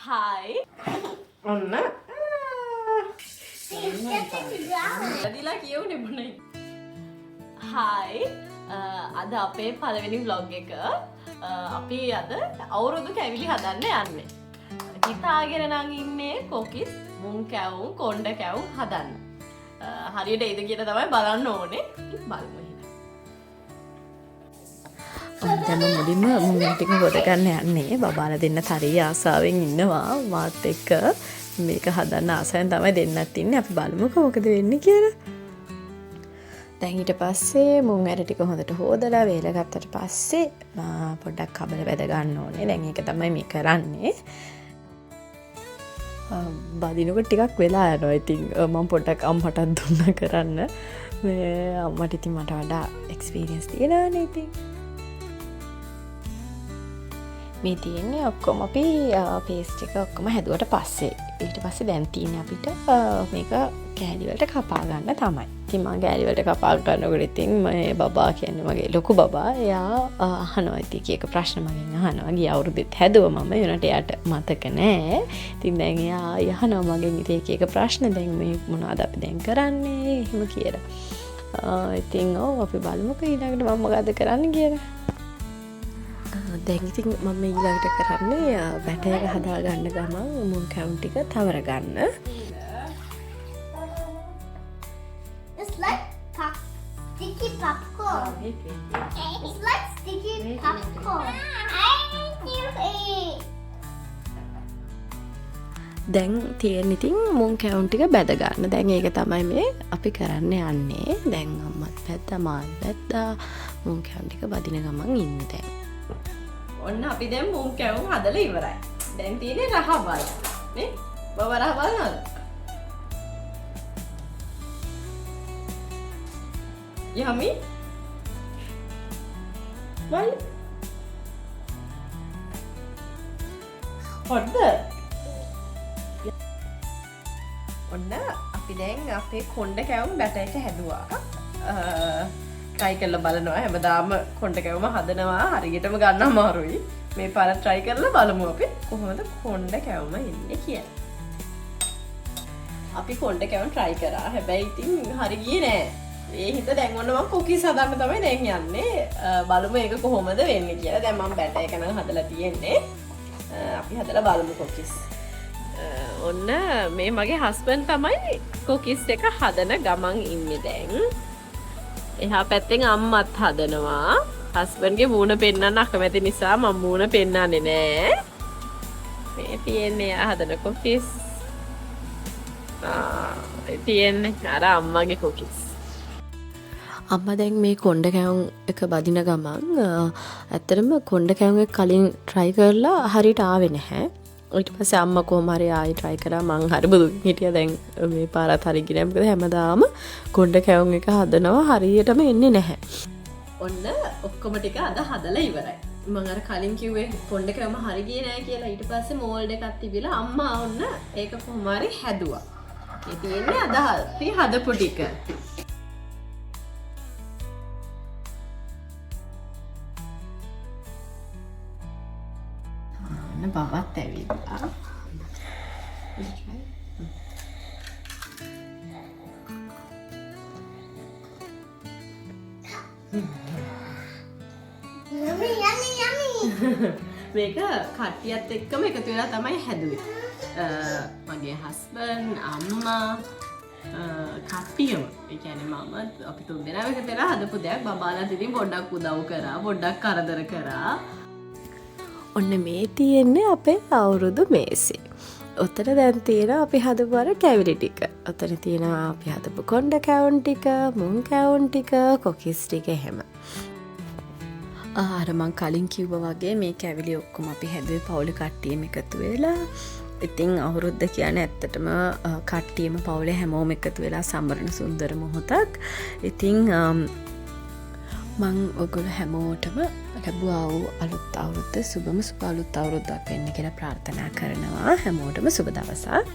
Hi. ඔන්න. ඇදිලා කියවුනේ මොනේ. Hi. අද අපේ පළවෙනි vlog එක. අපි අද අවුරුදු කැවිලි හදන්න යන්නේ. හිතාගෙන නම් ඉන්නේ කොකිස්, මුං කැවුම්, කොණ්ඩ කැවුම් හදන්න. හරියට එයිද කියලා තමයි බලන්න ඕනේ. බලමු. දැන් මුලින්ම මුං ටික ගොඩ ගන්න යන්නේ. බබාලා දෙන්න තරී ආසාවෙන් ඉන්නවා මාත් එක්ක. මේක හදන්න ආසයෙන් තමයි දෙන්නත් ඉන්නේ. අපි බලමුකෝ මොකද වෙන්නේ කියලා. දැන් ඊට පස්සේ මුං ඇට ටික හොඳට හොදලා වේල ගත්තට පස්සේ පොඩ්ඩක් කබල වැද ගන්න ඕනේ. දැන් ඒක තමයි මේ කරන්නේ. බදිනකොට ටිකක් වෙලා යනවා. ඉතින් මම පොඩ්ඩක් අම්මටත් දුන්නා කරන්න. මේ අම්මට ඉතින් මට වඩා එක්ස්පීරියන්ස් තියෙනවානේ ඉතින්. මේ තියෙන්නේ ඔක්කොම අපි පේස්ට් එක ඔක්කොම හැදුවට පස්සේ ඊට පස්සේ දැන් තියෙන්නේ අපිට මේක කෑලි වලට කපා ගන්න තමයි. ඉතින් මම කෑලි වලට කපා ගන්නකොට ඉතින් මේ බබා කියන්නේ මගේ ලොකු බබා එයා අහනවා ඉතින් එක ප්‍රශ්න මගෙන් අහනවා. ගිය අවුරුද්දෙත් හැදුවා මම ඒනට එයාට මතක නෑ. ඉතින් දැන් එයා අහනවා මගෙන් ඉතින් එක ප්‍රශ්න දැන් මේ මොනවද අපි දැන් කරන්නේ එහෙම කියලා. ඉතින් අපි බලමුකෝ ඊළඟට මම මොකද කරන්න කියලා. දැන් ඉතින් මම ඊළඟට කරන්නේ බැටර් එක හදා ගන්න ගමන් මුං කැවුම් ටික තවර ගන්න. It's like sticky popcorn. It's like sticky popcorn. දැන් තියෙන ඉතින් මුං කැවුම් ටික බැද ගන්න. දැන් ඒක තමයි මේ අපි කරන්න යන්නේ. දැන් අම්මත් බැද්දා මාත් බැද්දා මුං කැවුම් ටික බදින ගමන් ඉන්නේ දැන්. ඔන්න අපි දැන් මුං කැවුම් හදලා ඉවරයි. දැන් තියෙන්නේ රහ බල. නේ? බබ රහ බලනවද? යමි. බල. හොද්ද? ඔන්න අපි දැන් අපේ කොණ්ඩ කැවුම් බැටර් එක හැදුවා. try කරලා බලනවා. හැමදාම කොණ්ඩ කැවුම හදනවා හරියටම ගන්න අමාරුයි. මේ පාර try කරලා බලමු අපි කොහොමද කොණ්ඩ කැවුම එන්නේ කියලා. අපි කොණ්ඩ කැවුම් try කරා. හැබැයි ඉතින් හරි ගියේ නෑ. ඒ හින්දා දැන් ඔන්න මම කුකීස් හදන්න තමයි දැන් යන්නේ. බලමු ඒක කොහොමද වෙන්නේ කියලා. දැන් මම බැටර් එක නම් හදලා තියෙන්නේ. අපි හදලා බලමු කුකීස්. ඔන්න මේ මගේ හස්බන්ඩ් තමයි කුකීස් එක හදන ගමන් ඉන්නේ දැන්. එහා පැත්තෙන් අම්මත් හදනවා. හස්බන්ඩ්ගේ මූණ පෙන්වන්න අකමැති නිසා මම මූණ පෙන්වන්නේ නෑ. මේ තියෙන්නේ එයා හදන කුකීස්. තියෙන්නේ අර අම්මගේ කුකීස්. අම්මා දැන් මේ කොණ්ඩ කැවුම් එක බදින ගමන් ඇත්තටම කොණ්ඩ කැවුම් එක කලින් try කරලා හරියට ආවේ නැහැ. ඊට පස්සේ අම්මා කොහොම හරි ආයි try කරා. මං හරි බුදු හිටියා දැන් මේ පාරත් හරි ගිනේ. මොකද හැමදාම කොණ්ඩ කැවුම් එක හදනවා හරියටම එන්නේ නැහැ. ඔන්න ඔක්කොම ටික අද හදලා ඉවරයි. මම අර කලින් කිව්වේ කොණ්ඩ කැවුම හරි ගියේ නෑ කියලා. ඊට පස්සේ මෝල්ඩ් එකක් තිබිලා අම්මා ඔන්න ඒක කොහොම හරි හැදුවා. ඒ තියෙන්නේ අද අපි හදපු ටික. බවත් ඇවිල්ලා Yummy, yummy, yummy. මේක කට්ටියත් එක්කම එකතු වෙලා තමයි හැදුවේ. මගේ හස්බන්ඩ්, අම්මා, කට්ටියම. ඒ කියන්නේ මම අපි තුන් දෙනා එකතු වෙලා හදපු දෙයක්. බබාලා ඉතින් පොඩ්ඩක් උදව් කරා, පොඩ්ඩක් කරදර කරා. ඔන්න මේ තියෙන්නේ අපේ අවුරුදු මේසේ. ඔතන දැන් තියෙනවා අපි හදපු අර කැවිලි ටික. ඔතන තියෙනවා අපි හදපු කොණ්ඩ කැවුම් ටික, මුං කැවුම් ටික, කොකිස් ටික එහෙම. අර මං කලින් කිව්වා වගේ මේ කැවිලි ඔක්කොම අපි හැදුවේ පවුලේ කට්ටියම එකතු වෙලා. ඉතින් අවුරුද්ද කියන්නේ ඇත්තටම කට්ටියම පවුලේ හැමෝම එකතු වෙලා සමරන සුන්දර මොහොතක්. ඉතින් මං ඔයගොල්ලෝ හැමෝටම ලැබුවා වූ අලුත් අවුරුද්ද සුබම සුබ අලුත් අවුරුද්දක් වෙන්න කියලා ප්‍රාර්ථනා කරනවා. හැමෝටම සුබ දවසක්.